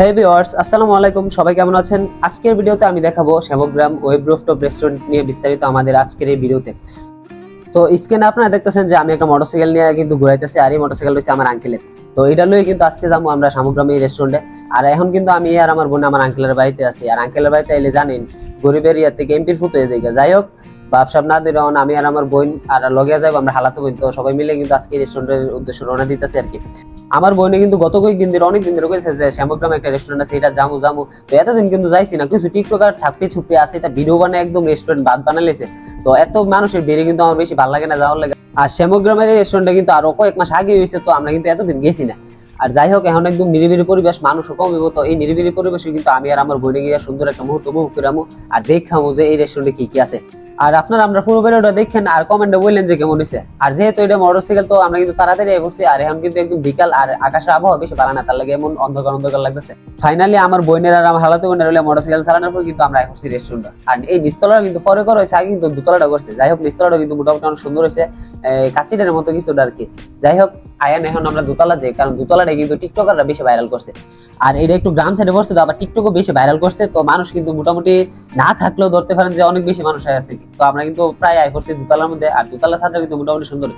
হেই viewers, আসসালামু আলাইকুম। সবাই কেমন আছেন? আজকের ভিডিওতে আমি দেখাবো সেবগ্রাম ওয়েব রুফটপ রেস্টুরেন্ট নিয়ে বিস্তারিত আমাদের আজকের এই ভিডিওতে। তো স্ক্রিনে আপনারা দেখতেছেন যে আমি একটা মোটরসাইকেল নিয়ে কিন্তু ঘুরাইতেছি, আর এই মোটরসাইকেল রয়েছে আমার আঙ্কেলের। তো এটা লয়ে কিন্তু আজকে যাবো আমরা সামগ্রাম এই রেস্টুরেন্টে। আর এখন কিন্তু আমি আর আমার বোন আমার আঙ্কেলের বাড়িতে আছি। আর আঙ্কেলের বাড়িতে এলে জানেন গরিবের ইয়া থেকে এমপির ফুট হয়ে যায়। যাই হোক, বাপসাব না দিয়ে আমি আর আমার বোন আর লগে যাবো আমরা হালাতে বোন। তো সবাই মিলে কিন্তু আজকে রেস্টুরেন্টের উদ্দেশ্যে রওনা দিতেছি আর কি। আমার বোনে কিন্তু গত কয়েকদিন ধরে অনেক দিন ধরে কইছে যে শ্যামগ্রামে একটা রেস্টুরেন্ট আছে, এটা জামু জামু। তো এতদিন কিন্তু যাইছি না, কিছু টিকটকার ছাপড়ি ছুপড়ি আছে, এটা ভিডিও বানায় একদম রেস্টুরেন্ট বাদ বানাইছে। তো এত মানুষের ভিড়ে কিন্তু আমার বেশি ভালো লাগে না যাওয়ার লাগে। আর শ্যামগ্রামের এই রেস্টুরেন্টটা কিন্তু আরো কয়েক মাস আগে হয়েছে, তো আমরা কিন্তু এতদিন গেছি না। আর যাই হোক, এখন একদম নিরিবিলি পরিবেশ, মানুষও কমিব। তো এই নিরিবিলি পরিবেশে কিন্তু আমি আর আমার বোনে গিয়ে সুন্দর একটা মুহূর্ত উপভোগ করামু আর দেখামু যে এই রেস্টুরেন্টে কি কি আছে। আর আপনারা আমরা পুরো ভিডিওটা দেখেন আর কমেন্টে বললেন যে কেমন হয়েছে। আর যেহেতু এটা মোটরসাইকেল, তো আমরা কিন্তু তাড়াতাড়ি বসছি। আর এখন কিন্তু একদম বিকাল, আর আকাশের আবহাওয়া বেশি ভালো না, তার লাগে এমন অন্ধকার অন্ধকার লাগতেছে। ফাইনালি আমার বোনের আর আমার হালাতে বোনের হলে মোটরসাইকেল চালানোর পর কিন্তু আমরা করছি রেস্টুরেন্ট। আর এই নিচতলাটা কিন্তু পরে করা হয়েছে, আগে কিন্তু দুতলাটা করছে। যাই হোক, নিচতলাটা কিন্তু মোটামুটি অনেক সুন্দর হয়েছে, কাচিটার মতো কিছুটা আর কি। যাই হোক, আয়ান এখন আমরা দোতলা যাই, কারণ দোতলাটা কিন্তু টিকটকাররা বেশি ভাইরাল করছে। আর এটা একটু গ্রাম সাইডে পড়ছে, তো আবার টিকটকও বেশি ভাইরাল করছে। তো মানুষ কিন্তু মোটামুটি না থাকলেও ধরতে পারেন যে অনেক বেশি মানুষ আছে। তো আমরা কিন্তু প্রায় আয় করছি দোতলার মধ্যে। আর দোতলার ছাদটা কিন্তু মোটামুটি সুন্দর।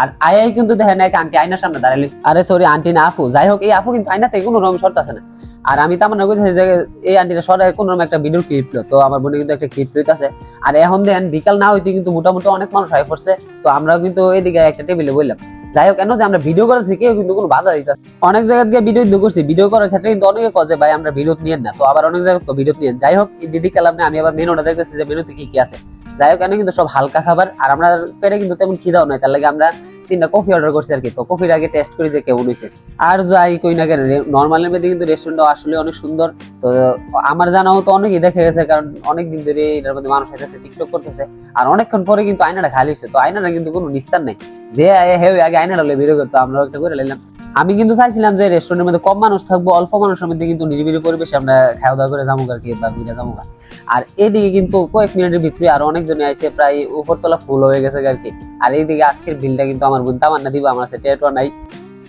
আর আয়াই কিন্তু দেখেন এক আন্টি আয়নার সামনে দাঁড়াইলি, আরে সরি আন্টি না আপু। যাই হোক, এই আপু কিন্তু আয়নাতে কোনো রকম শর্ত আছে না। আর আমি তার মানে কইতেছি যে এই আন্টিটা সরাই কোনো রকম একটা ভিডিও ক্লিপ লো। তো আমার বোনে কিন্তু একটা ক্লিপ লইতাছে। আর এখন দেখেন বিকাল না হইতে কিন্তু মোটামুটি অনেক মানুষ আয় পড়ছে। তো আমরা কিন্তু এদিকে একটা টেবিলে বললাম। যাই হোক, কেন যে আমরা ভিডিও করেছি কেউ কিন্তু কোনো বাধা দিতেছে। অনেক জায়গা থেকে ভিডিও করছি, ভিডিও করার ক্ষেত্রে কিন্তু অনেকে কয়ে ভাই আমরা ভিডিও নিয়েন না। তো আবার অনেক জায়গায় ভিডিও নিয়েন। যাই হোক, এই দিদি কালাম আমি আবার মেনুটা দেখতেছি যে মেনুতে কি কি আছে। যাই হোক, এনে কিন্তু সব হালকা খাবার। আর আমরা পেটে কিন্তু তেমন খিদাও নাই, তার লাগে আমরা 3টা কফি অর্ডার করছি আর কি। তো কফির আগে টেস্ট করি যে কেমন হয়েছে। আর যাই কই না কেন, নর্মালের মধ্যে কিন্তু রেস্টুরেন্টটা আসলে অনেক সুন্দর। তো আমার জানাও তো অনেকেই দেখে গেছে, কারণ অনেকদিন ধরে এটার মধ্যে মানুষ আইতেছে, টিকটক করতেছে। আর অনেকক্ষণ পরে কিন্তু আয়নাটা খালি হয়েছে। তো আয়নাটা কিন্তু কোনো নিস্তার নাই, যে আগে আয়নাটা ভিডিও করতো, আমরা একটা করে নিলাম। আমি কিন্তু চাইছিলাম যে রেস্টুরেন্টের মধ্যে কম মানুষ থাকবো, অল্প মানুষের মধ্যে কিন্তু নিরিবিলি পরিবেশে আমরা খাওয়া দাওয়া করে যাবো আর কি, বা ঘুরে যাবো। আর এদিকে কিন্তু কয়েক মিনিটের ভিতরে আরো অনেকজনে আইসে, প্রায় উপরতলা ফুল হয়ে গেছে আর কি। আর এইদিকে আজকের বিলটা কিন্তু আমার বোন তামান্না দিব, আমার সাথে টেটুয়া নাই।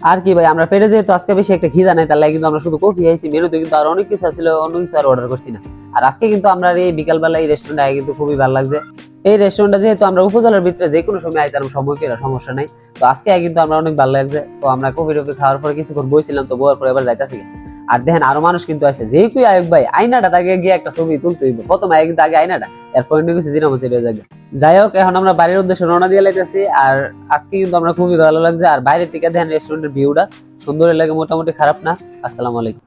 আর কি ভাই, আমরা পেটে যেহেতু আজকে বেশি একটা খিদা নাই, তার লাগে কিন্তু আমরা শুধু কফি খাইছি। মেনুতে কিন্তু আর অনেক কিছু আসলে অন্য কিছু আর অর্ডার করছি না। আর আজকে কিন্তু আমরা এই বিকালবেলা এই রেস্টুরেন্টে আগে কিন্তু খুবই ভালো লাগছে। এই রেস্টুরেন্টটা যেহেতু আমরা উপজেলার ভিতরে যে কোনো সময় আইতাম, সময় কেনা সমস্যা নাই। তো আজকে কিন্তু আমরা অনেক ভালো লাগছে। তো আমরা কফি টফি খাওয়ার পরে কিছুক্ষণ বইছিলাম, তো বউয়ার পরে এবার যাইতাছি। আর দেখেন আরো মানুষ কিন্তু আছে, যে তুই আয়ক ভাই আয়নাটা তাকে গিয়ে একটা ছবি তুলতে হইব। প্রথমে আগে কিন্তু আগে আয়নাটা, এরপর কিছু জিনিস ছেড়ে যাবে। যাই হোক, এখন আমরা বাড়ির উদ্দেশ্যে রওনা দিয়ে লাইতেছি। আর আজকে কিন্তু আমরা খুবই ভালো লাগছে। আর বাইরের থেকে দেখেন রেস্টুরেন্টের ভিউটা সুন্দর লাগে, মোটামুটি খারাপ না। আসসালামু আলাইকুম।